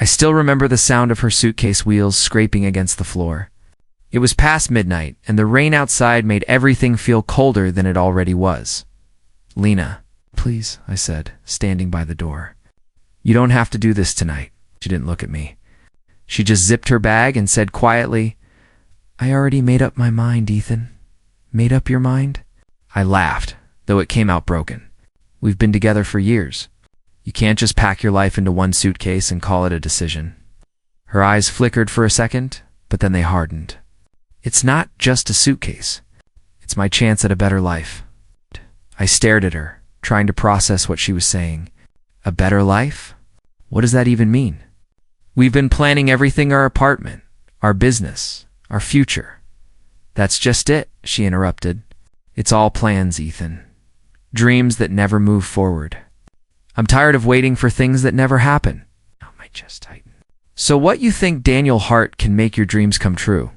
I still remember the sound of her suitcase wheels scraping against the floor. It was past midnight, and the rain outside made everything feel colder than it already was. "Lena, please," I said, standing by the door. "You don't have to do this tonight." She didn't look at me. She just zipped her bag and said quietly, "I already made up my mind, Ethan." "Made up your mind?" I laughed, though it came out broken. "We've been together for years. You can't just pack your life into one suitcase and call it a decision." Her eyes flickered for a second, but then they hardened. "It's not just a suitcase. It's my chance at a better life." I stared at her, trying to process what she was saying. A better life? What does that even mean? "We've been planning everything: our apartment, our business, our future." "That's just it," she interrupted. "It's all plans, Ethan. Dreams that never move forward. I'm tired of waiting for things that never happen." Oh, my chest tightened. "So what, you think Daniel Hart can make your dreams come true?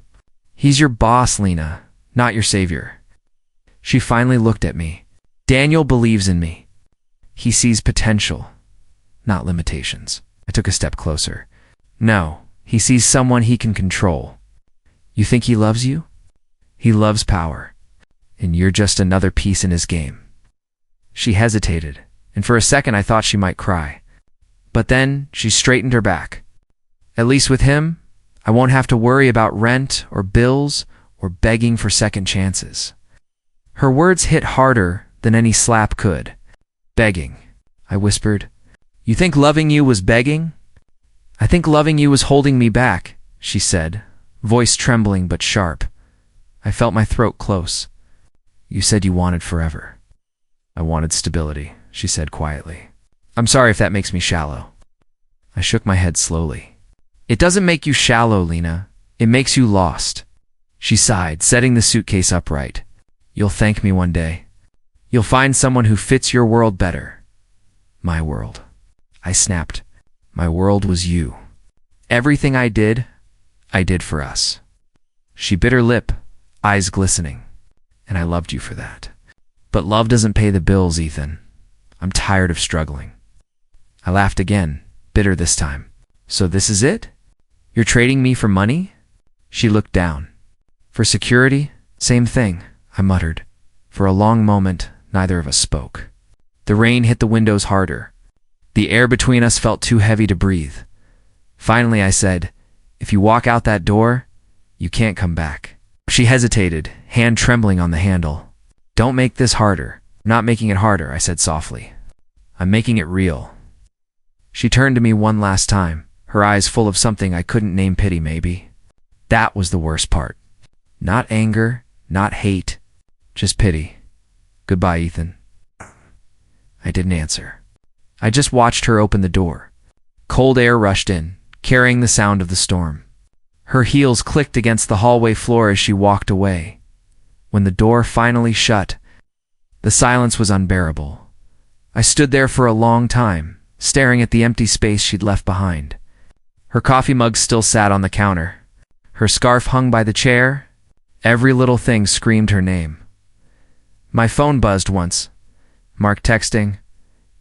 He's your boss, Lena, not your savior." She finally looked at me. "Daniel believes in me. He sees potential, not limitations." I took a step closer. "No, he sees someone he can control." "You think he loves you?" "He loves power, and you're just another piece in his game." She hesitated, and for a second I thought she might cry. But then she straightened her back. "At least with him, I won't have to worry about rent or bills or begging for second chances." Her words hit harder than any slap could. "Begging," I whispered. "You think loving you was begging?" "I think loving you was holding me back," she said, voice trembling but sharp. I felt my throat close. "You said you wanted forever." "I wanted stability," she said quietly. "I'm sorry if that makes me shallow." I shook my head slowly. "It doesn't make you shallow, Lena. It makes you lost." She sighed, setting the suitcase upright. "You'll thank me one day. You'll find someone who fits your world better." "My world?" I snapped. "My world was you. Everything I did for us." She bit her lip, eyes glistening. "And I loved you for that. But love doesn't pay the bills, Ethan. I'm tired of struggling." I laughed again, bitter this time. "So this is it? You're trading me for money?" She looked down. "For security? Same thing," I muttered. For a long moment, neither of us spoke. The rain hit the windows harder. The air between us felt too heavy to breathe. Finally, I said, "If you walk out that door, you can't come back." She hesitated, hand trembling on the handle. "Don't make this harder." "I'm not making it harder," I said softly. "I'm making it real." She turned to me one last time, her eyes full of something I couldn't name. Pity, maybe. That was the worst part. Not anger, not hate, just pity. "Goodbye, Ethan." I didn't answer. I just watched her open the door. Cold air rushed in, carrying the sound of the storm. Her heels clicked against the hallway floor as she walked away. When the door finally shut, the silence was unbearable. I stood there for a long time, staring at the empty space she'd left behind. Her coffee mug still sat on the counter. Her scarf hung by the chair. Every little thing screamed her name. My phone buzzed once. Mark texting,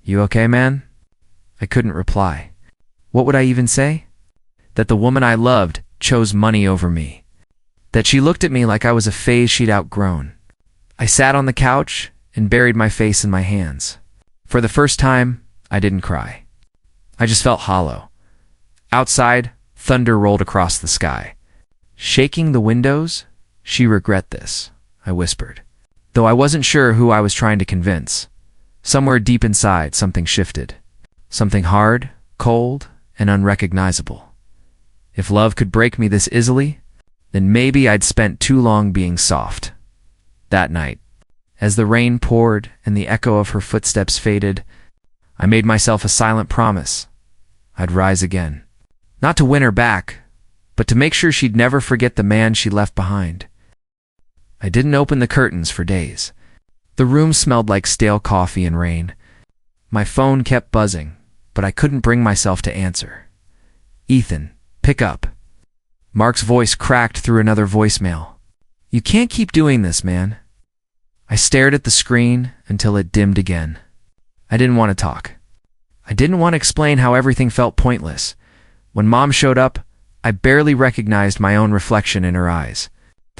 "You okay, man?" I couldn't reply. What would I even say? That the woman I loved chose money over me. That she looked at me like I was a phase she'd outgrown. I sat on the couch and buried my face in my hands. For the first time, I didn't cry. I just felt hollow. Outside, thunder rolled across the sky. "Shaking the windows? She regret this," I whispered. Though I wasn't sure who I was trying to convince. Somewhere deep inside, something shifted. Something hard, cold, and unrecognizable. If love could break me this easily, then maybe I'd spent too long being soft. That night, as the rain poured and the echo of her footsteps faded, I made myself a silent promise. I'd rise again. Not to win her back, but to make sure she'd never forget the man she left behind. I didn't open the curtains for days. The room smelled like stale coffee and rain. My phone kept buzzing, but I couldn't bring myself to answer. "Ethan, pick up." Mark's voice cracked through another voicemail. "You can't keep doing this, man." I stared at the screen until it dimmed again. I didn't want to talk. I didn't want to explain how everything felt pointless. When Mom showed up, I barely recognized my own reflection in her eyes.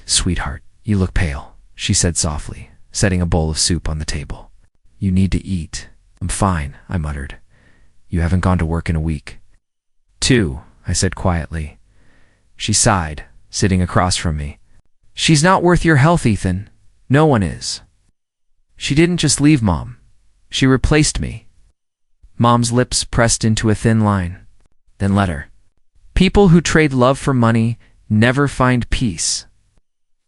"Sweetheart, you look pale," she said softly, setting a bowl of soup on the table. "You need to eat." "I'm fine," I muttered. "You haven't gone to work in a week." "2," I said quietly. She sighed, sitting across from me. "She's not worth your health, Ethan. No one is." "She didn't just leave, Mom. She replaced me." Mom's lips pressed into a thin line, then let her. "People who trade love for money never find peace."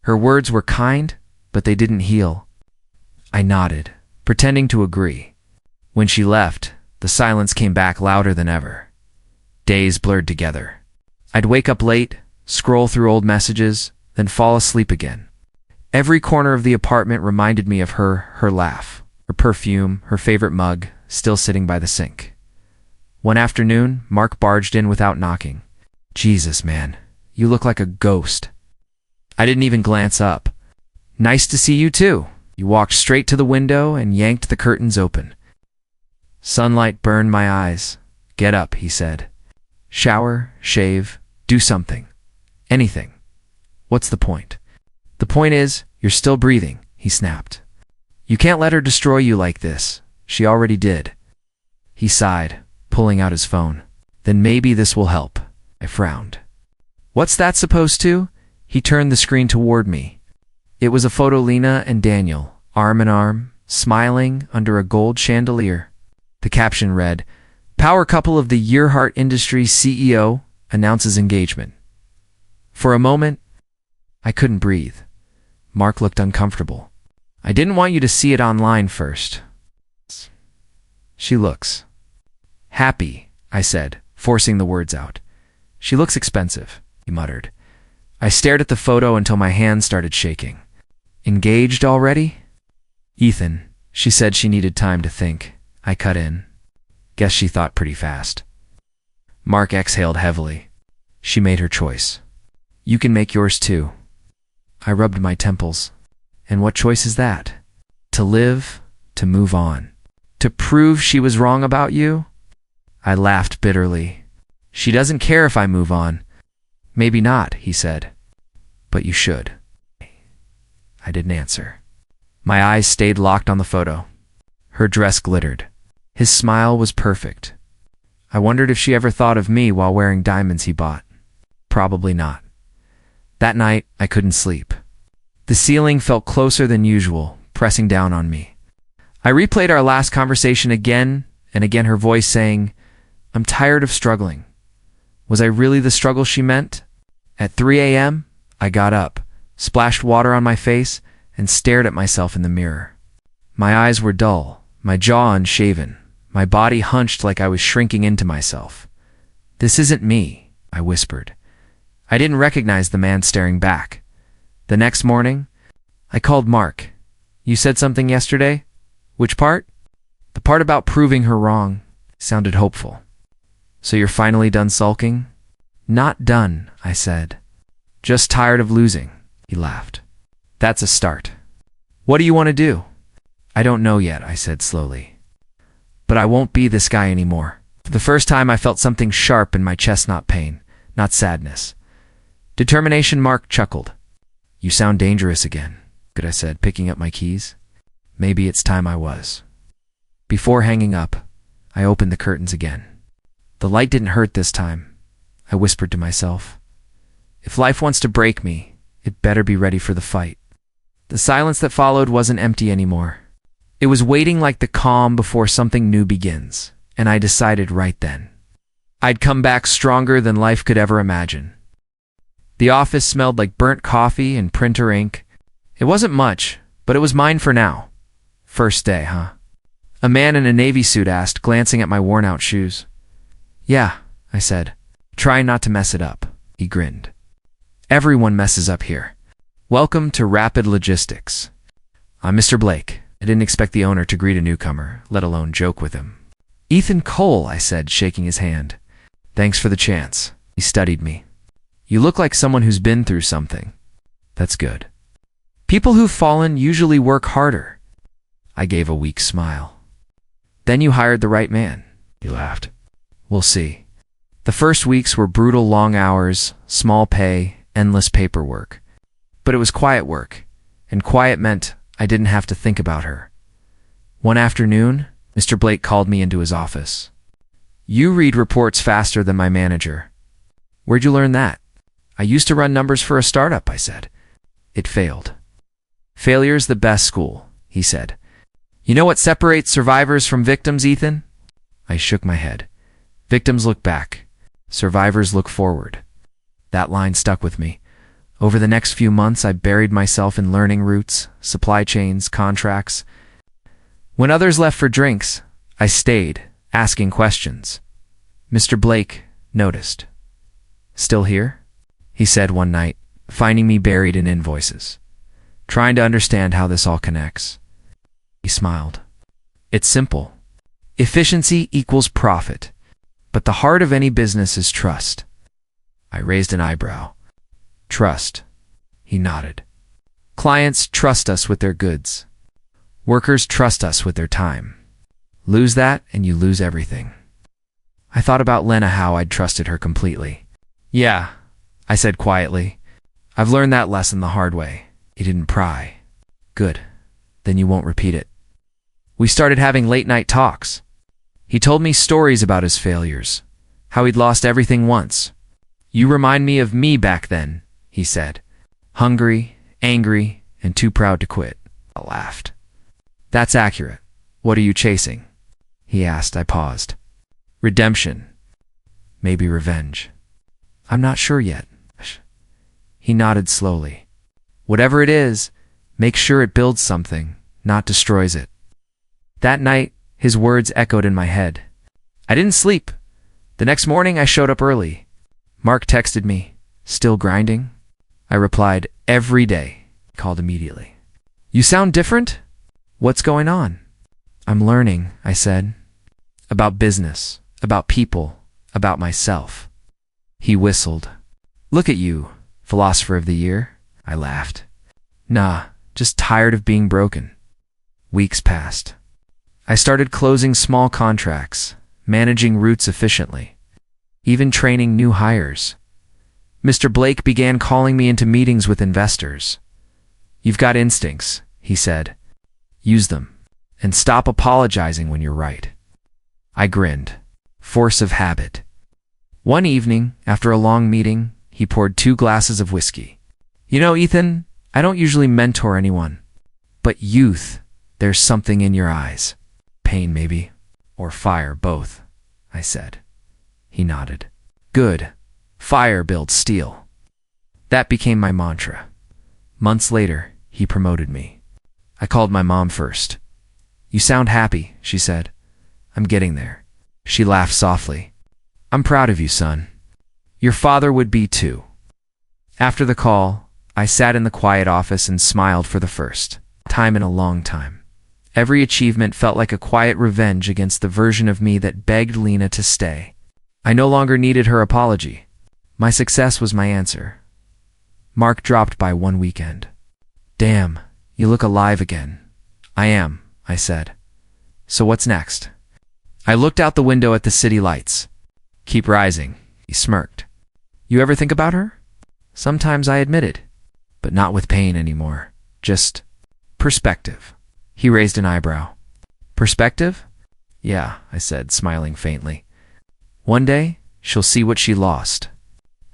Her words were kind, but they didn't heal. I nodded, pretending to agree. When she left, the silence came back louder than ever. Days blurred together. I'd wake up late, scroll through old messages, then fall asleep again. Every corner of the apartment reminded me of her laugh, her perfume, her favorite mug, still sitting by the sink. One afternoon, Mark barged in without knocking. "Jesus, man, you look like a ghost." I didn't even glance up. "Nice to see you too." He walked straight to the window and yanked the curtains open. Sunlight burned my eyes. "Get up," he said. "Shower, shave, do something. Anything. What's the point?" "The point is, you're still breathing," he snapped. "You can't let her destroy you like this. She already did." He sighed, pulling out his phone. "Then maybe this will help." I frowned. "What's that supposed to?" He turned the screen toward me. It was a photo Lena and Daniel, arm in arm, smiling under a gold chandelier. The caption read, "Power couple of the year, Heart Industries CEO announces engagement." For a moment, I couldn't breathe. Mark looked uncomfortable. "I didn't want you to see it online first." "She looks happy," I said, forcing the words out. "She looks expensive," he muttered. I stared at the photo until my hands started shaking. "Engaged already?" "Ethan," she said she needed time to think. I cut in. "Guess she thought pretty fast." Mark exhaled heavily. "She made her choice. You can make yours too." I rubbed my temples. "And what choice is that?" "To live, to move on. To prove she was wrong about you?" I laughed bitterly. "She doesn't care if I move on." "Maybe not," he said. "But you should." I didn't answer. My eyes stayed locked on the photo. Her dress glittered. His smile was perfect. I wondered if she ever thought of me while wearing diamonds he bought. Probably not. That night, I couldn't sleep. The ceiling felt closer than usual, pressing down on me. I replayed our last conversation again and again, her voice saying, "I'm tired of struggling." Was I really the struggle she meant? At 3 a.m., I got up, splashed water on my face, and stared at myself in the mirror. My eyes were dull, my jaw unshaven, my body hunched like I was shrinking into myself. "This isn't me," I whispered. I didn't recognize the man staring back. The next morning, I called Mark. "You said something yesterday?" "Which part?" "The part about proving her wrong." Sounded hopeful. "So you're finally done sulking?" "Not done," I said. "Just tired of losing." He laughed. "That's a start. What do you want to do?" "I don't know yet," I said slowly. "But I won't be this guy anymore." For the first time, I felt something sharp in my chest, not pain, not sadness. Determination. Mark chuckled. "You sound dangerous again," I said, picking up my keys. Maybe it's time I was. Before hanging up, I opened the curtains again. The light didn't hurt this time, I whispered to myself. If life wants to break me, it better be ready for the fight. The silence that followed wasn't empty anymore. It was waiting like the calm before something new begins, and I decided right then. I'd come back stronger than life could ever imagine. The office smelled like burnt coffee and printer ink. It wasn't much, but it was mine for now. First day, huh? A man in a navy suit asked, glancing at my worn-out shoes. Yeah, I said, trying not to mess it up. He grinned. Everyone messes up here. Welcome to Rapid Logistics. I'm Mr. Blake. I didn't expect the owner to greet a newcomer, let alone joke with him. Ethan Cole, I said, shaking his hand. Thanks for the chance. He studied me. You look like someone who's been through something. That's good. People who've fallen usually work harder. I gave a weak smile. Then you hired the right man. He laughed. We'll see. The first weeks were brutal, long hours, small pay, endless paperwork. But it was quiet work, and quiet meant I didn't have to think about her. One afternoon, Mr. Blake called me into his office. "You read reports faster than my manager. Where'd you learn that?" "I used to run numbers for a startup," I said. "It failed." "Failure's the best school," he said. "You know what separates survivors from victims, Ethan?" I shook my head. "Victims look back. Survivors look forward." That line stuck with me. Over the next few months, I buried myself in learning routes, supply chains, contracts. When others left for drinks, I stayed, asking questions. Mr. Blake noticed. "Still here?" he said one night, finding me buried in invoices, trying to understand how this all connects. He smiled. "It's simple. Efficiency equals profit, but the heart of any business is trust." I raised an eyebrow. "Trust," he nodded. "Clients trust us with their goods. Workers trust us with their time. Lose that and you lose everything." I thought about Lena, how I'd trusted her completely. "Yeah," I said quietly. "I've learned that lesson the hard way." He didn't pry. "Good. Then you won't repeat it." We started having late-night talks. He told me stories about his failures, how he'd lost everything once. "You remind me of me back then," he said. "Hungry, angry, and too proud to quit." I laughed. "That's accurate. What are you chasing?" he asked. I paused. "Redemption. Maybe revenge. I'm not sure yet." He nodded slowly. "Whatever it is, make sure it builds something, not destroys it." That night, his words echoed in my head. I didn't sleep. The next morning, I showed up early. Mark texted me, "Still grinding?" I replied, "Every day." He called immediately. "You sound different? What's going on?" "I'm learning," I said. "About business, about people, about myself." He whistled. "Look at you, philosopher of the year." I laughed. "Nah, just tired of being broken." Weeks passed. I started closing small contracts, managing routes efficiently, even training new hires. Mr. Blake began calling me into meetings with investors. "You've got instincts," he said. "Use them, and stop apologizing when you're right." I grinned. Force of habit. One evening, after a long meeting, he poured 2 glasses of whiskey. "You know, Ethan, I don't usually mentor anyone, but youth, there's something in your eyes. Pain, maybe, or fire, both," I said. He nodded. "Good. Fire builds steel." That became my mantra. Months later, he promoted me. I called my mom first. "You sound happy," she said. "I'm getting there." She laughed softly. "I'm proud of you, son. Your father would be too." After the call, I sat in the quiet office and smiled for the first time in a long time. Every achievement felt like a quiet revenge against the version of me that begged Lena to stay. I no longer needed her apology. My success was my answer. Mark dropped by one weekend. "Damn, you look alive again." "I am," I said. "So what's next?" I looked out the window at the city lights. "Keep rising," he smirked. "You ever think about her?" "Sometimes," I admitted, "but not with pain anymore. Just perspective." He raised an eyebrow. "Perspective?" "Yeah," I said, smiling faintly. "One day, she'll see what she lost,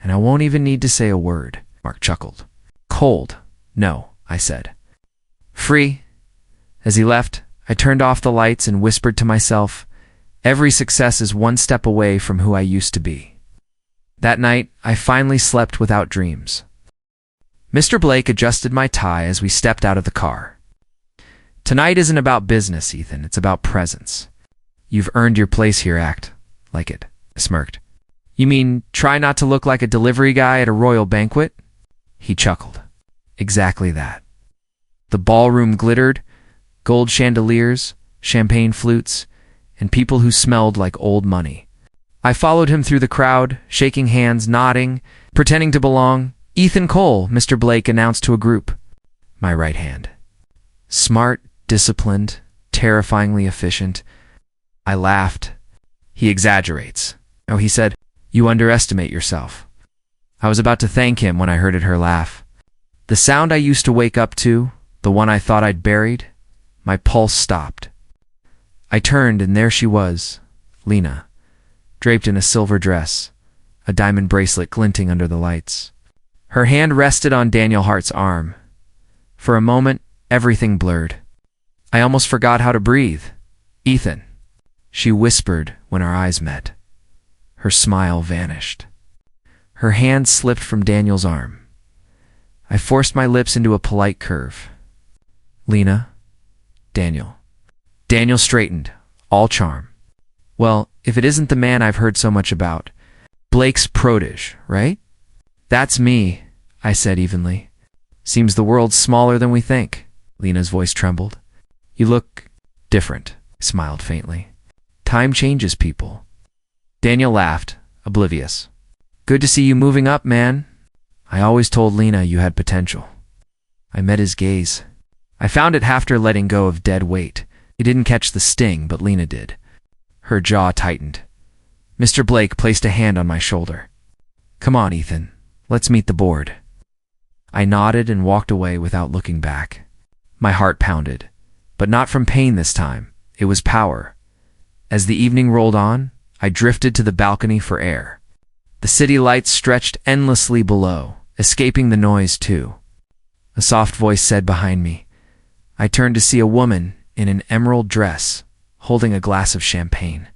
and I won't even need to say a word." Mark chuckled. "Cold? No," I said. "Free?" As he left, I turned off the lights and whispered to myself, "Every success is one step away from who I used to be." That night, I finally slept without dreams. Mr. Blake adjusted my tie as we stepped out of the car. "Tonight isn't about business, Ethan. It's about presence. You've earned your place here. Act like it." I smirked. "You mean try not to look like a delivery guy at a royal banquet?" He chuckled. "Exactly that." The ballroom glittered, gold chandeliers, champagne flutes, and people who smelled like old money. I followed him through the crowd, shaking hands, nodding, pretending to belong. "Ethan Cole," Mr. Blake announced to a group. My right hand. Smart, disciplined, terrifyingly efficient. I laughed. "He exaggerates." "Oh," he said, You underestimate yourself. I was about to thank him when I heard her laugh. The sound I used to wake up to, the one I thought I'd buried, my pulse stopped. I turned and there she was, Lena, draped in a silver dress, a diamond bracelet glinting under the lights. Her hand rested on Daniel Hart's arm. For a moment, everything blurred. I almost forgot how to breathe. Ethan, she whispered when our eyes met. Her smile vanished. Her hand slipped from Daniel's arm. I forced my lips into a polite curve. Lena, Daniel. Daniel straightened, all charm. Well, if it isn't the man I've heard so much about. Blake's protege, right? That's me, I said evenly. Seems the world's smaller than we think. Lena's voice trembled. You look different, I smiled faintly. Time changes people. Daniel laughed, oblivious. Good to see you moving up, man. I always told Lena you had potential. I met his gaze. I found it after letting go of dead weight. He didn't catch the sting, but Lena did. Her jaw tightened. Mr. Blake placed a hand on my shoulder. Come on, Ethan. Let's meet the board. I nodded and walked away without looking back. My heart pounded, but not from pain this time. It was power. As the evening rolled on, I drifted to the balcony for air. The city lights stretched endlessly below, escaping the noise too. A soft voice said behind me. I turned to see a woman in an emerald dress, holding a glass of champagne.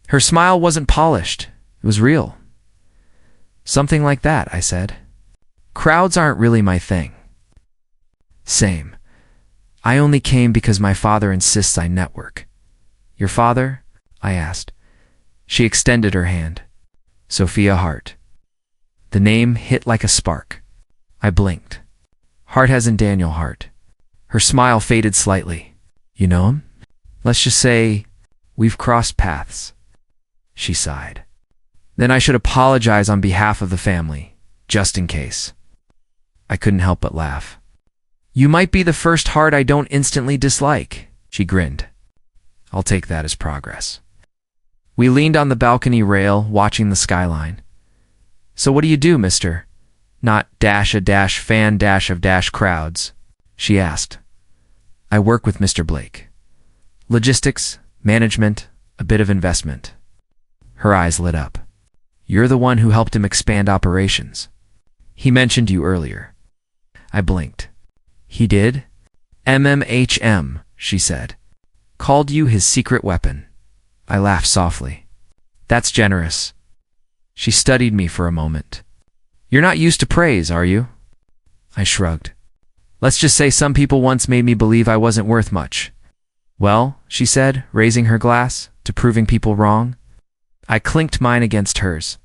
Her smile wasn't polished, it was real. Something like that, I said. Crowds aren't really my thing. Same. I only came because my father insists I network. Your father? I asked. She extended her hand. Sophia Hart. The name hit like a spark. I blinked. Hart has in Daniel Hart. Her smile faded slightly. You know him? Let's just say we've crossed paths. She sighed. Then I should apologize on behalf of the family, just in case. I couldn't help but laugh. You might be the first Hart I don't instantly dislike, she grinned. I'll take that as progress. We leaned on the balcony rail, watching the skyline. So what do you do, mister? Not fan of crowds, she asked. I work with Mr. Blake. Logistics, management, a bit of investment. Her eyes lit up. You're the one who helped him expand operations. He mentioned you earlier. I blinked. He did? MMHM, she said. Called you his secret weapon. I laughed softly. That's generous. She studied me for a moment. You're not used to praise, are you? I shrugged. Let's just say some people once made me believe I wasn't worth much. Well, she said, raising her glass, to proving people wrong. I clinked mine against hers.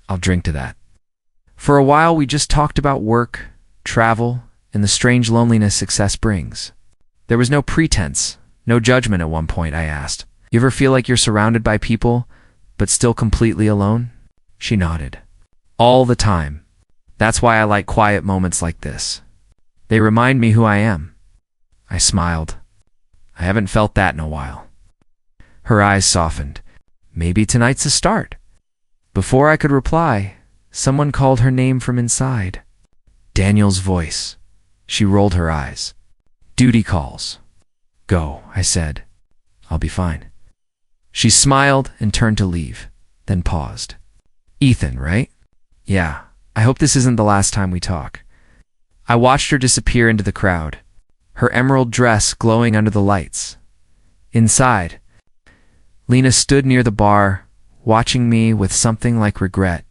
I'll drink to that. For a while we just talked about work, travel, and the strange loneliness success brings. There was no pretense, no judgment at one point. I asked, you ever feel like you're surrounded by people, but still completely alone? She nodded. All the time. That's why I like quiet moments like this. They remind me who I am. I smiled. I haven't felt that in a while. Her eyes softened. Maybe tonight's a start. Before I could reply, someone called her name from inside. Daniel's voice. She rolled her eyes. Duty calls. Go, I said. I'll be fine. She smiled and turned to leave, then paused. Ethan, right? Yeah, I hope this isn't the last time we talk. I watched her disappear into the crowd, her emerald dress glowing under the lights. Inside, Lena stood near the bar, watching me with something like regret.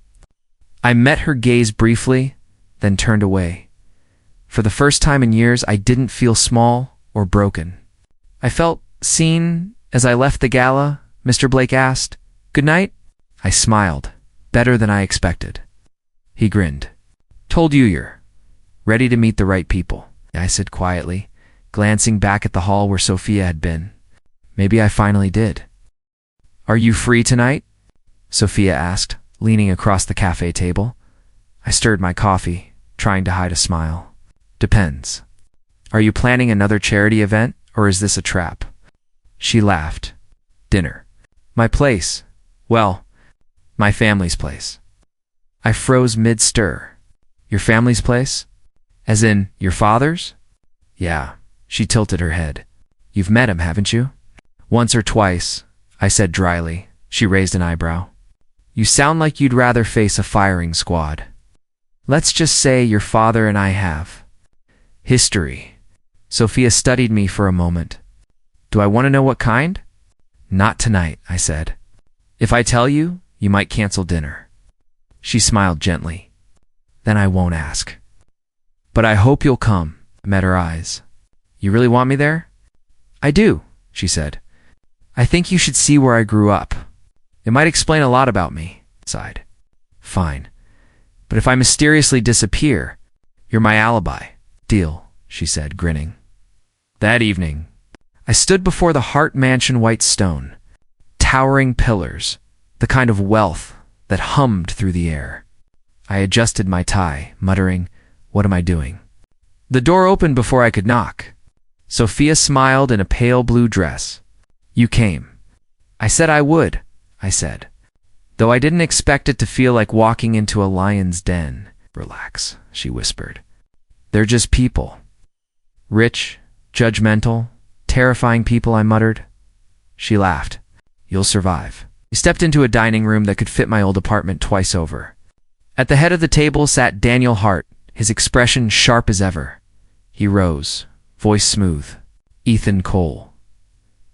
I met her gaze briefly, then turned away. For the first time in years, I didn't feel small or broken. I felt seen as I left the gala. Mr. Blake asked, "Good night?" I smiled, better than I expected. He grinned. Told you you're ready to meet the right people, I said quietly, glancing back at the hall where Sophia had been. Maybe I finally did. Are you free tonight? Sophia asked, leaning across the cafe table. I stirred my coffee, trying to hide a smile. Depends. Are you planning another charity event, or is this a trap? She laughed. Dinner. My place. Well, My family's place. I froze mid-stir. Your family's place? As in, your father's? Yeah. She tilted her head. You've met him, haven't you? Once or twice, I said dryly. She raised an eyebrow. You sound like you'd rather face a firing squad. Let's just say your father and I have. History. Sophia studied me for a moment. Do I want to know what kind? Not tonight, I said. If I tell you, you might cancel dinner. She smiled gently. Then I won't ask. But I hope you'll come. I met her eyes. You really want me there? I do, she said. I think you should see where I grew up. It might explain a lot about me, I sighed. Fine. But if I mysteriously disappear, you're my alibi. Deal, she said, grinning. That evening, I stood before the Hart Mansion white stone, towering pillars, the kind of wealth that hummed through the air. I adjusted my tie, muttering, What am I doing? The door opened before I could knock. Sophia smiled in a pale blue dress. You came. I said I would, I said, though I didn't expect it to feel like walking into a lion's den. Relax, she whispered. They're just people. Rich, judgmental, terrifying people, I muttered. She laughed. You'll survive. We stepped into a dining room that could fit my old apartment twice over. At the head of the table sat Daniel Hart, his expression sharp as ever. He rose, voice smooth. Ethan Cole.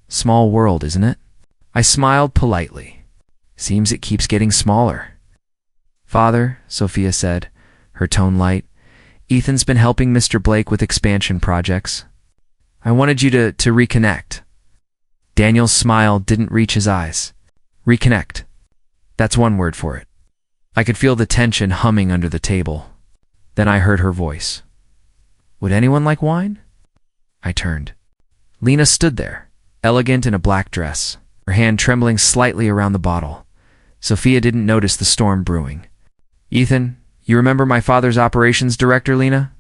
Small world, isn't it? I smiled politely. Seems it keeps getting smaller. Father, Sophia said, her tone light, Ethan's been helping Mr. Blake with expansion projects. I wanted you to reconnect. Daniel's smile didn't reach his eyes. Reconnect. That's one word for it. I could feel the tension humming under the table. Then I heard her voice. Would anyone like wine? I turned. Lena stood there, elegant in a black dress, her hand trembling slightly around the bottle. Sophia didn't notice the storm brewing. Ethan, you remember my father's operations director, Lena?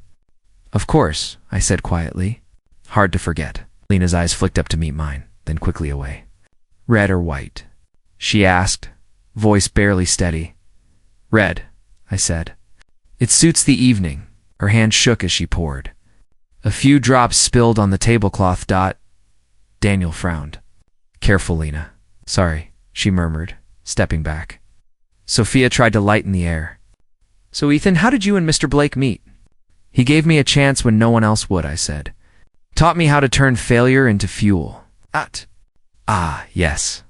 Of course, I said quietly. Hard to forget. Lena's eyes flicked up to meet mine, then quickly away. Red or white? She asked, voice barely steady. Red, I said. It suits the evening. Her hand shook as she poured. A few drops spilled on the tablecloth. Daniel frowned. Careful, Lena. Sorry, she murmured, stepping back. Sophia tried to lighten the air. So, Ethan, how did you and Mr. Blake meet? He gave me a chance when no one else would, I said. Taught me how to turn failure into fuel. Yes.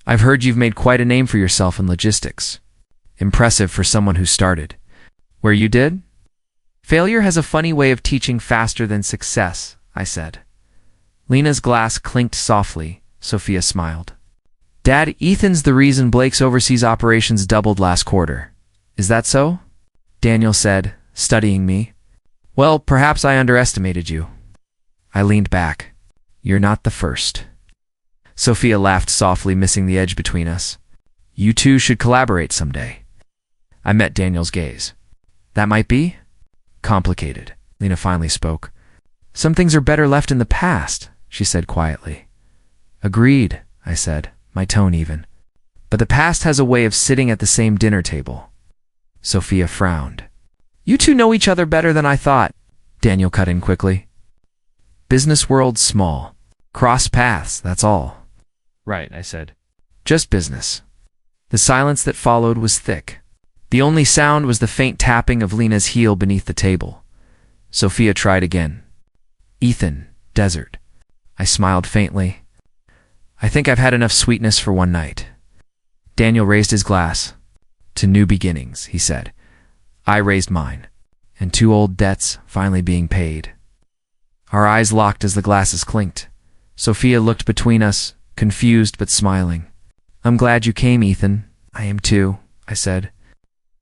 I've heard you've made quite a name for yourself in logistics. Impressive for someone who started. Where you did? Failure has a funny way of teaching faster than success, I said. Lena's glass clinked softly. Sophia smiled. Dad, Ethan's the reason Blake's overseas operations doubled last quarter. Is that so? Daniel said, studying me. Well, perhaps I underestimated you. I leaned back. You're not the first. Sophia laughed softly, missing the edge between us. You two should collaborate someday. I met Daniel's gaze. That might be complicated. Lena finally spoke. Some things are better left in the past, she said quietly. Agreed, I said, my tone even. But the past has a way of sitting at the same dinner table. Sophia frowned. You two know each other better than I thought, Daniel cut in quickly. Business world's small. Cross paths, that's all. Right, I said. Just business. The silence that followed was thick. The only sound was the faint tapping of Lena's heel beneath the table. Sophia tried again. Ethan, desert. I smiled faintly. I think I've had enough sweetness for one night. Daniel raised his glass. To new beginnings, he said. I raised mine. And 2 old debts finally being paid. Our eyes locked as the glasses clinked. Sophia looked between us, confused but smiling. I'm glad you came, Ethan. I am too, I said.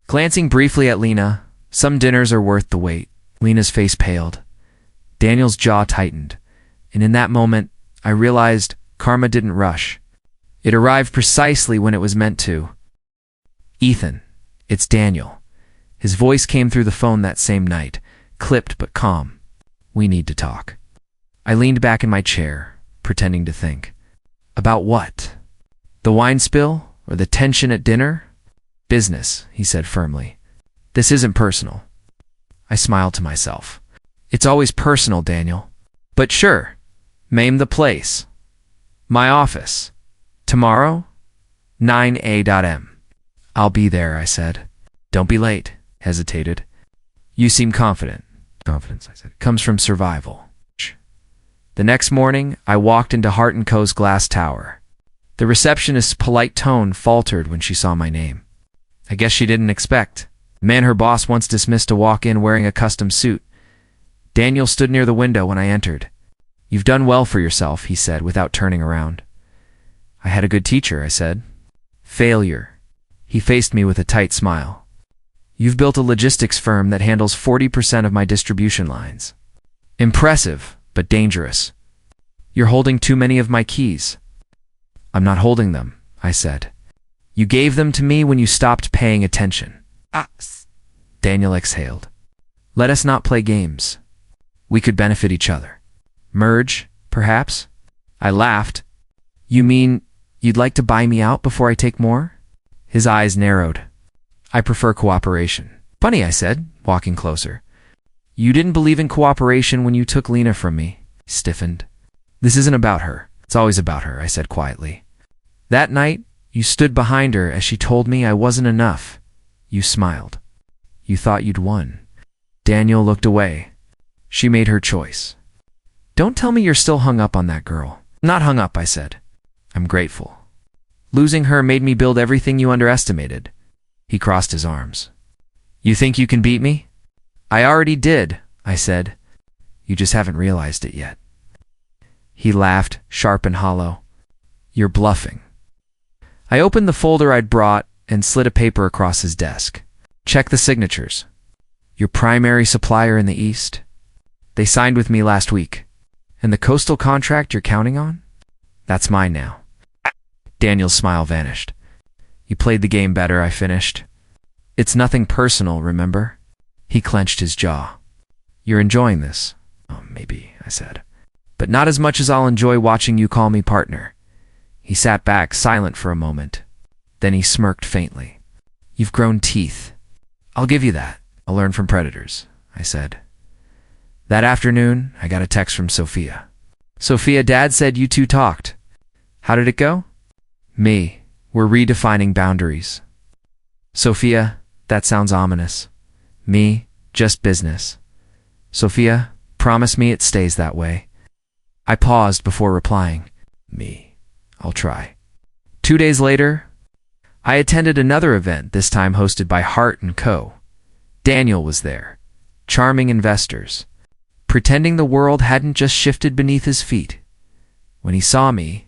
Glancing briefly at Lena, some dinners are worth the wait. Lena's face paled. Daniel's jaw tightened. And in that moment, I realized karma didn't rush. It arrived precisely when it was meant to. Ethan, it's Daniel. His voice came through the phone that same night, clipped but calm. We need to talk. I leaned back in my chair, pretending to think. About what? The wine spill or the tension at dinner? Business, he said firmly. This isn't personal. I smiled to myself. It's always personal, Daniel. But sure, name the place. My office. Tomorrow, 9 a.m. I'll be there, I said. Don't be late, hesitated. You seem confident. Confidence, I said, comes from survival. The next morning, I walked into Hart & Co.'s glass tower. The receptionist's polite tone faltered when she saw my name. I guess she didn't expect. The man her boss once dismissed to walk in wearing a custom suit. Daniel stood near the window when I entered. You've done well for yourself, he said without turning around. I had a good teacher, I said. Failure. He faced me with a tight smile. You've built a logistics firm that handles 40% of my distribution lines. Impressive, but dangerous. You're holding too many of my keys. I'm not holding them, I said. You gave them to me when you stopped paying attention. Daniel exhaled. Let us not play games. We could benefit each other. Merge, perhaps? I laughed. You mean you'd like to buy me out before I take more? His eyes narrowed. I prefer cooperation. Funny, I said, walking closer. You didn't believe in cooperation when you took Lena from me. He stiffened. This isn't about her. It's always about her, I said quietly. That night, you stood behind her as she told me I wasn't enough. You smiled. You thought you'd won. Daniel looked away. She made her choice. Don't tell me you're still hung up on that girl. Not hung up, I said. I'm grateful. Losing her made me build everything you underestimated. He crossed his arms. You think you can beat me? I already did, I said. You just haven't realized it yet. He laughed, sharp and hollow. You're bluffing. I opened the folder I'd brought and slid a paper across his desk. Check the signatures. Your primary supplier in the East? They signed with me last week. And the coastal contract you're counting on? That's mine now. Daniel's smile vanished. You played the game better, I finished. It's nothing personal, remember? He clenched his jaw. You're enjoying this? Oh, maybe, I said. But not as much as I'll enjoy watching you call me partner. He sat back, silent for a moment. Then he smirked faintly. You've grown teeth. I'll give you that. I'll learn from predators, I said. That afternoon, I got a text from Sophia. Sophia, Dad said you two talked. How did it go? Me. We're redefining boundaries. Sophia, that sounds ominous. Me, just business. Sophia, promise me it stays that way. I paused before replying. Me. I'll try. 2 days later, I attended another event, this time hosted by Hart & Co. Daniel was there. Charming investors. Pretending the world hadn't just shifted beneath his feet. When he saw me,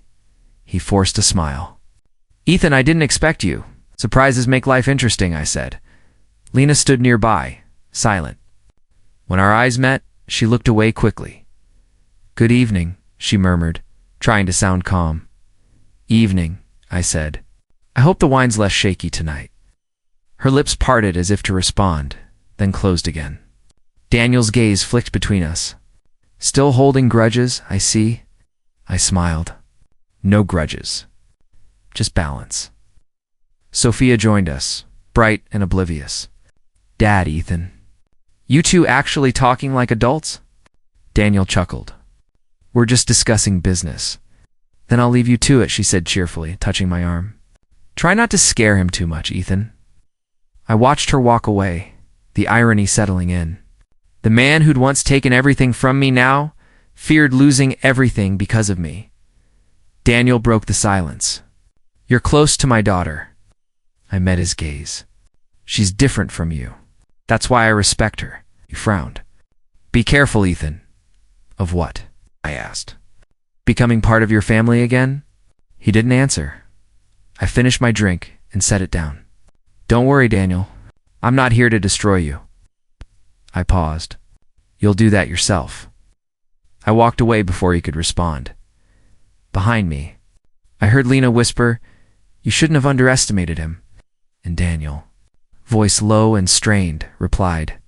he forced a smile. Ethan, I didn't expect you. Surprises make life interesting, I said. Lena stood nearby, silent. When our eyes met, she looked away quickly. Good evening, she murmured, trying to sound calm. Evening, I said. I hope the wine's less shaky tonight. Her lips parted as if to respond, then closed again. Daniel's gaze flicked between us. Still holding grudges, I see. I smiled. No grudges. Just balance. Sophia joined us, bright and oblivious. Dad, Ethan. You two actually talking like adults? Daniel chuckled. We're just discussing business. Then I'll leave you to it, she said cheerfully, touching my arm. Try not to scare him too much, Ethan. I watched her walk away, the irony settling in. The man who'd once taken everything from me now feared losing everything because of me. Daniel broke the silence. You're close to my daughter. I met his gaze. She's different from you. That's why I respect her. He frowned. Be careful, Ethan. Of what? I asked. Becoming part of your family again? He didn't answer. I finished my drink and set it down. Don't worry, Daniel. I'm not here to destroy you. I paused. You'll do that yourself. I walked away before he could respond. Behind me, I heard Lena whisper, You shouldn't have underestimated him. And Daniel, voice low and strained, replied,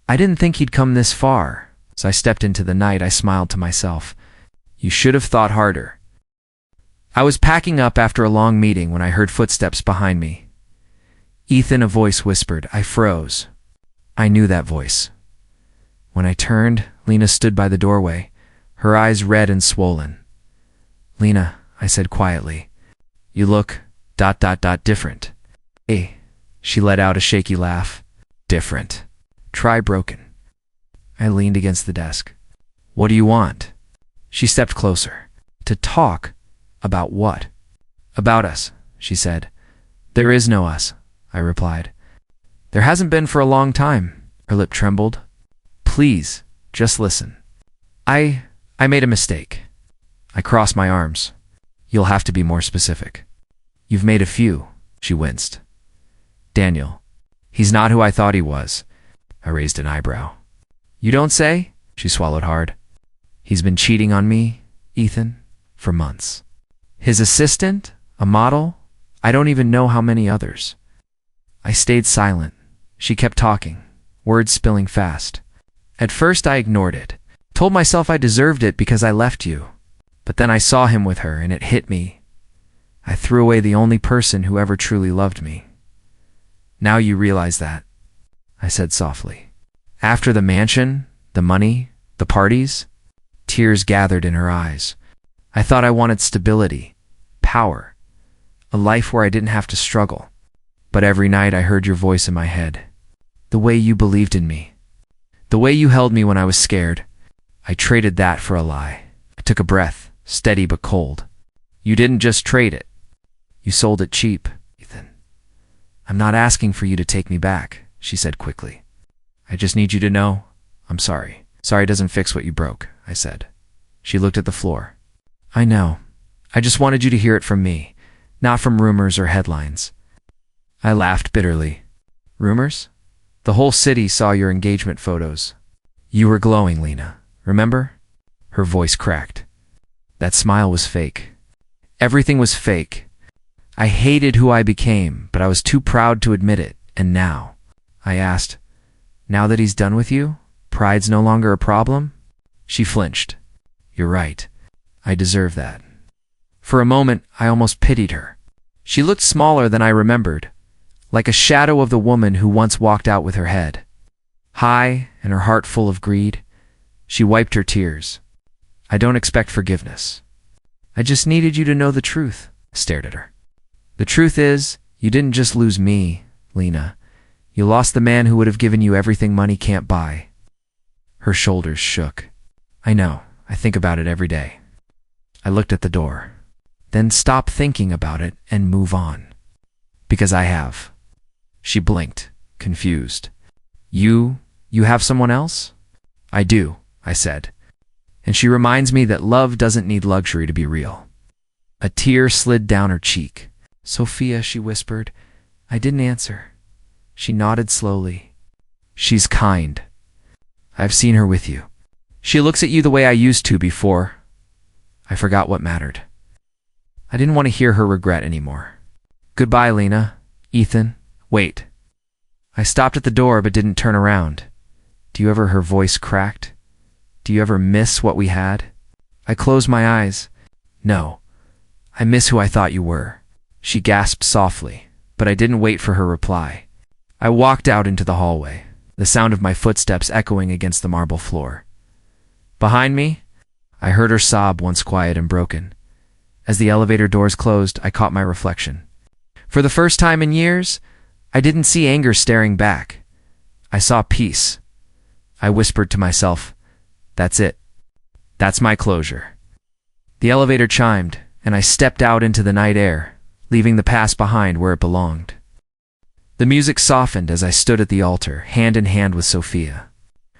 I didn't think he'd come this far. As I stepped into the night, I smiled to myself. You should have thought harder. I was packing up after a long meeting when I heard footsteps behind me. Ethan, a voice whispered. I froze. I knew that voice. When I turned, Lena stood by the doorway, her eyes red and swollen. Lena, I said quietly, you look ... different. Hey, she let out a shaky laugh. Different. Try broken. I leaned against the desk. What do you want? She stepped closer. To talk. About what? About us, she said. There is no us, I replied. There hasn't been for a long time. Her lip trembled. Please, just listen. I made a mistake. I crossed my arms. You'll have to be more specific. You've made a few, she winced. Daniel. He's not who I thought he was. I raised an eyebrow. You don't say? She swallowed hard. He's been cheating on me, Ethan, for months. His assistant? A model? I don't even know how many others. I stayed silent. She kept talking, words spilling fast. At first I ignored it, told myself I deserved it because I left you. But then I saw him with her and it hit me. I threw away the only person who ever truly loved me. Now you realize that, I said softly. After the mansion, the money, the parties, tears gathered in her eyes. I thought I wanted stability, power, a life where I didn't have to struggle. But every night I heard your voice in my head. The way you believed in me. The way you held me when I was scared. I traded that for a lie. I took a breath, steady but cold. You didn't just trade it. You sold it cheap, Ethan. I'm not asking for you to take me back, she said quickly. I just need you to know I'm sorry. Sorry doesn't fix what you broke, I said. She looked at the floor. I know. I just wanted you to hear it from me, not from rumors or headlines. I laughed bitterly. Rumors? The whole city saw your engagement photos. You were glowing, Lena. Remember? Her voice cracked. That smile was fake. Everything was fake. I hated who I became, but I was too proud to admit it. And now? I asked. Now that he's done with you? Pride's no longer a problem? She flinched. You're right. I deserve that. For a moment, I almost pitied her. She looked smaller than I remembered, like a shadow of the woman who once walked out with her head high and her heart full of greed. She wiped her tears. I don't expect forgiveness. I just needed you to know the truth. I stared at her. The truth is, you didn't just lose me, Lena. You lost the man who would have given you everything money can't buy. Her shoulders shook. I know. I think about it every day. I looked at the door. Then stop thinking about it and move on. Because I have. She blinked, confused. You have someone else? I do, I said. And she reminds me that love doesn't need luxury to be real. A tear slid down her cheek. Sophia, she whispered. I didn't answer. She nodded slowly. She's kind. I've seen her with you. She looks at you the way I used to before. I forgot what mattered. I didn't want to hear her regret anymore. Goodbye, Lena. Ethan. Wait. I stopped at the door but didn't turn around. Do you ever... Her voice cracked. Do you ever miss what we had? I closed my eyes. No. I miss who I thought you were. She gasped softly, but I didn't wait for her reply. I walked out into the hallway, the sound of my footsteps echoing against the marble floor. Behind me, I heard her sob, once quiet and broken. As the elevator doors closed, I caught my reflection. For the first time in years, I didn't see anger staring back. I saw peace. I whispered to myself, that's it. That's my closure. The elevator chimed, and I stepped out into the night air, leaving the past behind where it belonged. The music softened as I stood at the altar, hand in hand with Sophia.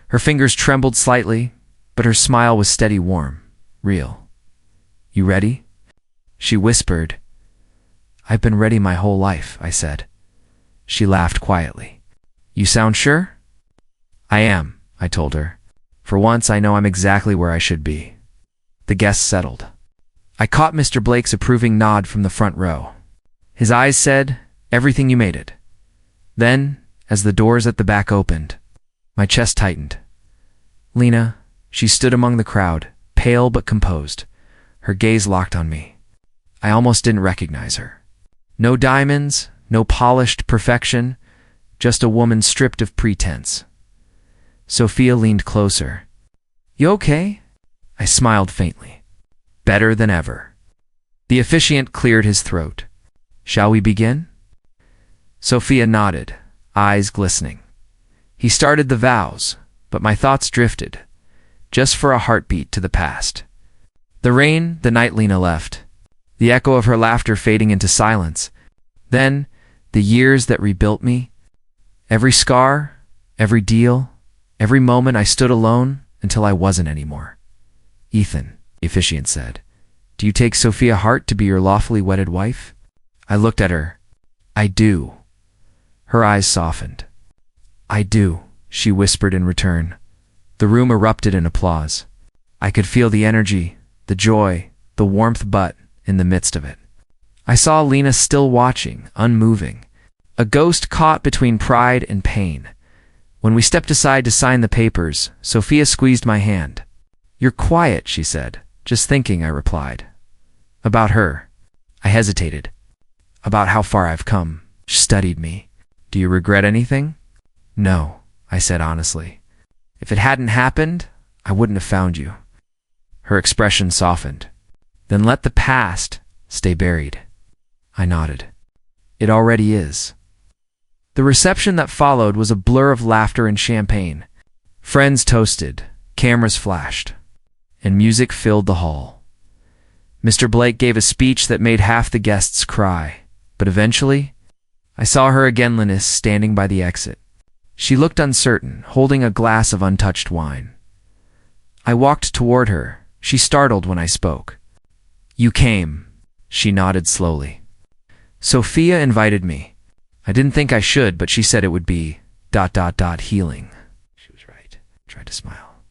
Her fingers trembled slightly, but her smile was steady, warm, real. You ready? She whispered. I've been ready my whole life, I said. She laughed quietly. You sound sure? I am, I told her. For once, I know I'm exactly where I should be. The guests settled. I caught Mr. Blake's approving nod from the front row. His eyes said, everything you made it. Then, as the doors at the back opened, my chest tightened. Lena, she stood among the crowd, pale but composed, her gaze locked on me. I almost didn't recognize her. No diamonds, no polished perfection, just a woman stripped of pretense. Sophia leaned closer. You okay? I smiled faintly. Better than ever. The officiant cleared his throat. Shall we begin? Sophia nodded, eyes glistening. He started the vows, but my thoughts drifted, just for a heartbeat to the past. The rain, the night Lena left, the echo of her laughter fading into silence. Then, the years that rebuilt me, every scar, every deal, every moment I stood alone until I wasn't anymore. Ethan, the officiant said, do you take Sophia Hart to be your lawfully wedded wife? I looked at her. I do. Her eyes softened. I do, she whispered in return. The room erupted in applause. I could feel the energy, the joy, the warmth, but in the midst of it, I saw Lena still watching, unmoving, a ghost caught between pride and pain. When we stepped aside to sign the papers, Sophia squeezed my hand. You're quiet, she said. Just thinking, I replied. About her. I hesitated. About how far I've come. She studied me. Do you regret anything? No, I said honestly. If it hadn't happened, I wouldn't have found you. Her expression softened. Then let the past stay buried. I nodded. It already is. The reception that followed was a blur of laughter and champagne. Friends toasted, cameras flashed, and music filled the hall. Mr. Blake gave a speech that made half the guests cry, but eventually, I saw her again, Linus, standing by the exit. She looked uncertain, holding a glass of untouched wine. I walked toward her. She startled when I spoke. You came. She nodded slowly. Sophia invited me. I didn't think I should, but she said it would be ... healing. She was right. I tried to smile.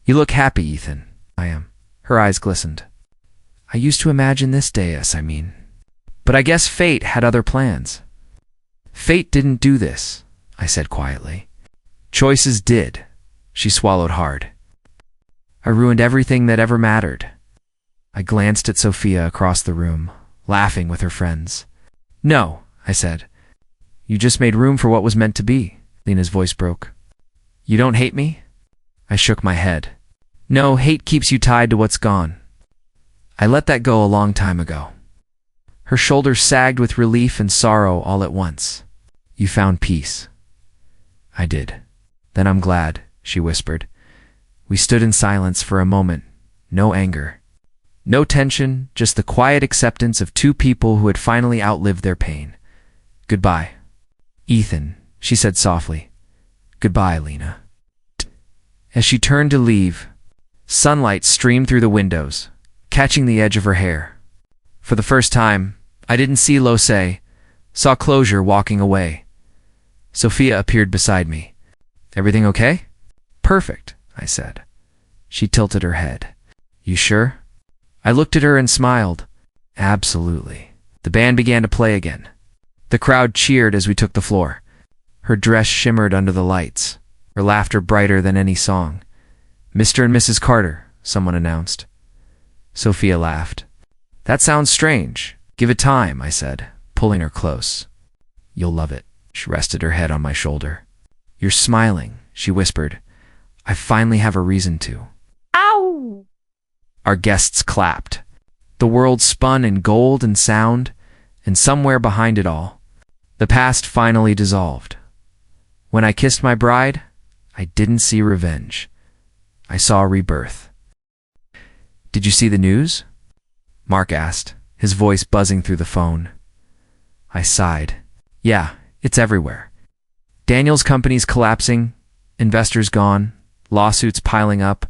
You look happy, Ethan. I am. Her eyes glistened. I used to imagine this day, but I guess fate had other plans. Fate didn't do this, I said quietly. Choices did. She swallowed hard. I ruined everything that ever mattered. I glanced at Sophia across the room, laughing with her friends. No, I said. You just made room for what was meant to be. Lena's voice broke. You don't hate me? I shook my head. No, hate keeps you tied to what's gone. I let that go a long time ago. Her shoulders sagged with relief and sorrow all at once. You found peace. I did. Then I'm glad, she whispered. We stood in silence for a moment. No anger. No tension, just the quiet acceptance of two people who had finally outlived their pain. Goodbye. Ethan, she said softly. Goodbye, Lena. As she turned to leave, sunlight streamed through the windows, catching the edge of her hair. For the first time, I didn't see Losay, saw closure walking away. Sophia appeared beside me. Everything okay? Perfect, I said. She tilted her head. You sure? I looked at her and smiled. Absolutely. The band began to play again. The crowd cheered as we took the floor. Her dress shimmered under the lights, her laughter brighter than any song. Mr. and Mrs. Carter, someone announced. Sophia laughed. That sounds strange. Give it time, I said, pulling her close. You'll love it. She rested her head on my shoulder. You're smiling, she whispered. I finally have a reason to. Ow! Our guests clapped. The world spun in gold and sound, and somewhere behind it all, the past finally dissolved. When I kissed my bride, I didn't see revenge. I saw rebirth. Did you see the news? Mark asked, his voice buzzing through the phone. I sighed. Yeah, it's everywhere. Daniel's company's collapsing, investors gone, lawsuits piling up.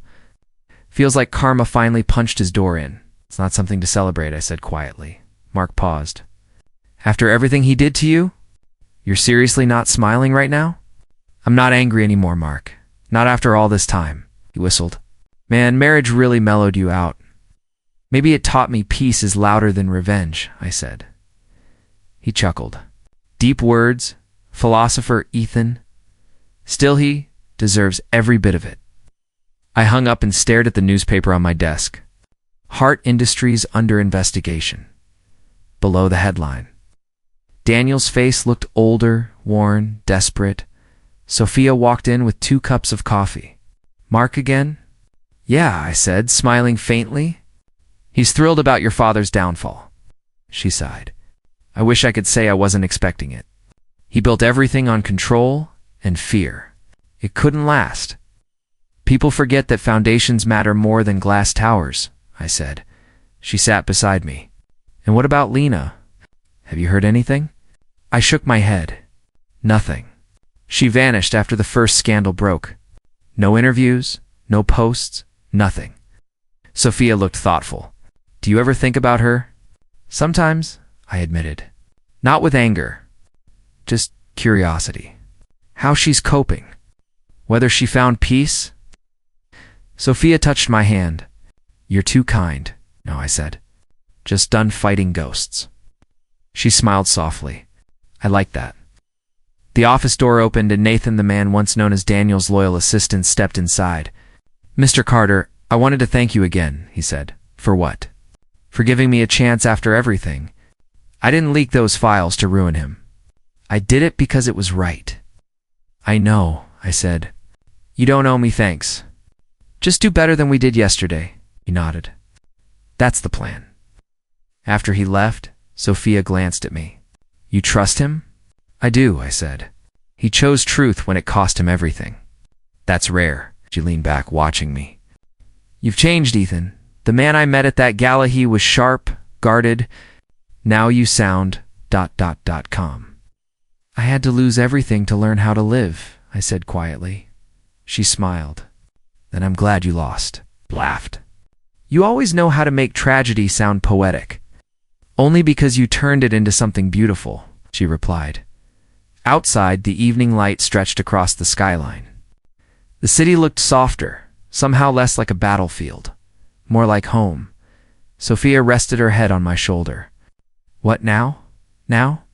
Feels like karma finally punched his door in. It's not something to celebrate, I said quietly. Mark paused. After everything he did to you? You're seriously not smiling right now? I'm not angry anymore, Mark. Not after all this time, he whistled. Man, marriage really mellowed you out. Maybe it taught me peace is louder than revenge, I said. He chuckled. Deep words, philosopher Ethan. Still, he deserves every bit of it. I hung up and stared at the newspaper on my desk. Hart Industries under investigation. Below the headline. Daniel's face looked older, worn, desperate. Sophia walked in with 2 cups of coffee. "Mark again?" "Yeah," I said, smiling faintly. "He's thrilled about your father's downfall." She sighed. "I wish I could say I wasn't expecting it. He built everything on control and fear. It couldn't last." "People forget that foundations matter more than glass towers," I said. She sat beside me. "And what about Lena? Have you heard anything?" I shook my head. "Nothing. She vanished after the first scandal broke. No interviews, no posts, nothing." Sophia looked thoughtful. "Do you ever think about her?" "Sometimes," I admitted. "Not with anger. Just curiosity. How she's coping. Whether she found peace." Sophia touched my hand. "You're too kind." "No," I said. "Just done fighting ghosts." She smiled softly. "I like that." The office door opened and Nathan, the man once known as Daniel's loyal assistant, stepped inside. "Mr. Carter, I wanted to thank you again," he said. "For what?" "For giving me a chance after everything. I didn't leak those files to ruin him. I did it because it was right." "I know," I said. "You don't owe me thanks. Just do better than we did yesterday." He nodded. "That's the plan." After he left, Sophia glanced at me. "You trust him?" "I do," I said. "He chose truth when it cost him everything." "That's rare." She leaned back, watching me. "You've changed, Ethan. The man I met at that gala, he was sharp, guarded. Now you sound ... calm." "I had to lose everything to learn how to live," I said quietly. She smiled. "Then I'm glad you lost." Laughed. "You always know how to make tragedy sound poetic." "Only because you turned it into something beautiful," she replied. Outside, the evening light stretched across the skyline. The city looked softer, somehow less like a battlefield, more like home. Sophia rested her head on my shoulder. "What now? Now?"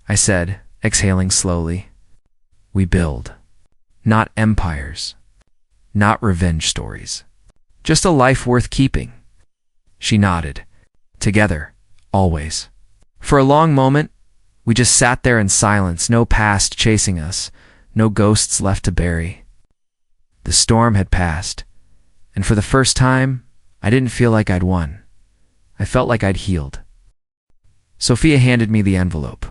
I said, exhaling slowly. "We build. Not empires. Not revenge stories. Just a life worth keeping." She nodded. "Together. Always." For a long moment, we just sat there in silence, no past chasing us, no ghosts left to bury. The storm had passed, and for the first time, I didn't feel like I'd won. I felt like I'd healed. Sophia handed me the envelope.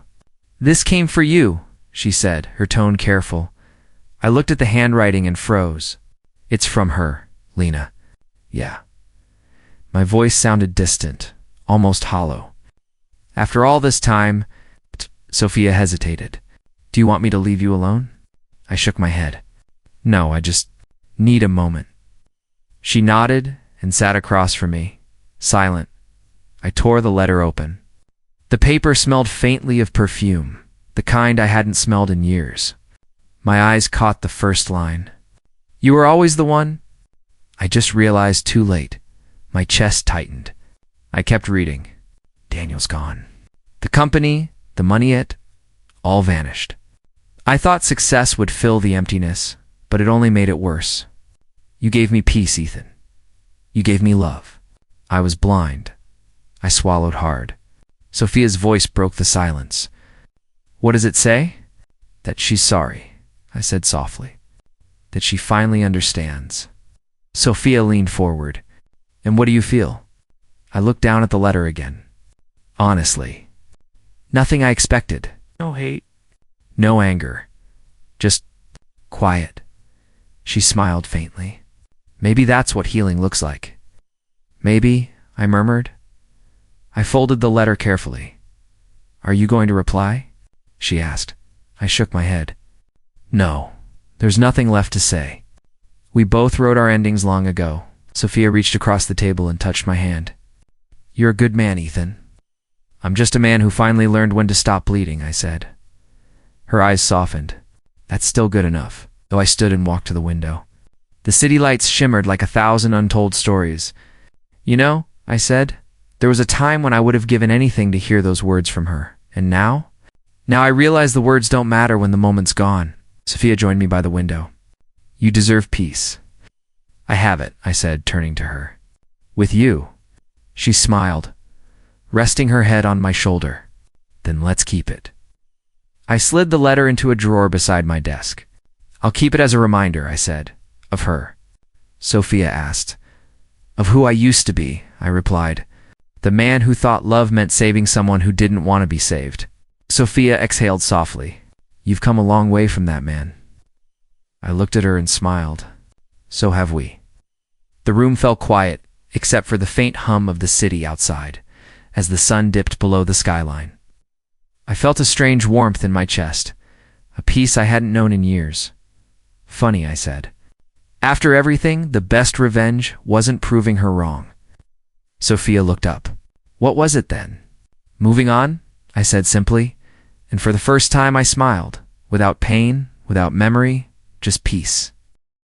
"This came for you," she said, her tone careful. I looked at the handwriting and froze. "It's from her, Lena." "Yeah." My voice sounded distant, almost hollow. "After all this time..." Sophia hesitated. "Do you want me to leave you alone?" I shook my head. "No, I just need a moment." She nodded and sat across from me, silent. I tore the letter open. The paper smelled faintly of perfume, the kind I hadn't smelled in years. My eyes caught the first line. "You were always the one." I just realized too late. My chest tightened. I kept reading. "Daniel's gone. The company, the money, it all vanished. I thought success would fill the emptiness, but it only made it worse. You gave me peace, Ethan. You gave me love. I was blind." I swallowed hard. Sophia's voice broke the silence. "What does it say?" "That she's sorry," I said softly. "That she finally understands." Sophia leaned forward. "And what do you feel?" I looked down at the letter again. "Honestly, nothing I expected. No hate. No anger. Just quiet." She smiled faintly. "Maybe that's what healing looks like." "Maybe," I murmured. I folded the letter carefully. "Are you going to reply?" she asked. I shook my head. "No, there's nothing left to say. We both wrote our endings long ago." Sophia reached across the table and touched my hand. "You're a good man, Ethan." "I'm just a man who finally learned when to stop bleeding," I said. Her eyes softened. "That's still good enough," though I stood and walked to the window. The city lights shimmered like 1,000 untold stories. "You know," I said, "there was a time when I would have given anything to hear those words from her. And now? Now I realize the words don't matter when the moment's gone." Sophia joined me by the window. "You deserve peace." "I have it," I said, turning to her. "With you." She smiled, resting her head on my shoulder. "Then let's keep it." I slid the letter into a drawer beside my desk. I'll keep it as a reminder, I said. Of her. Sophia asked. Of who I used to be, I replied. The man who thought love meant saving someone who didn't want to be saved. Sophia exhaled softly. You've come a long way from that man. I looked at her and smiled. So have we. The room fell quiet, except for the faint hum of the city outside, as the sun dipped below the skyline. I felt a strange warmth in my chest, a peace I hadn't known in years. Funny, I said. After everything, the best revenge wasn't proving her wrong. Sophia looked up. What was it then? Moving on, I said simply, and for the first time I smiled, without pain, without memory, just peace.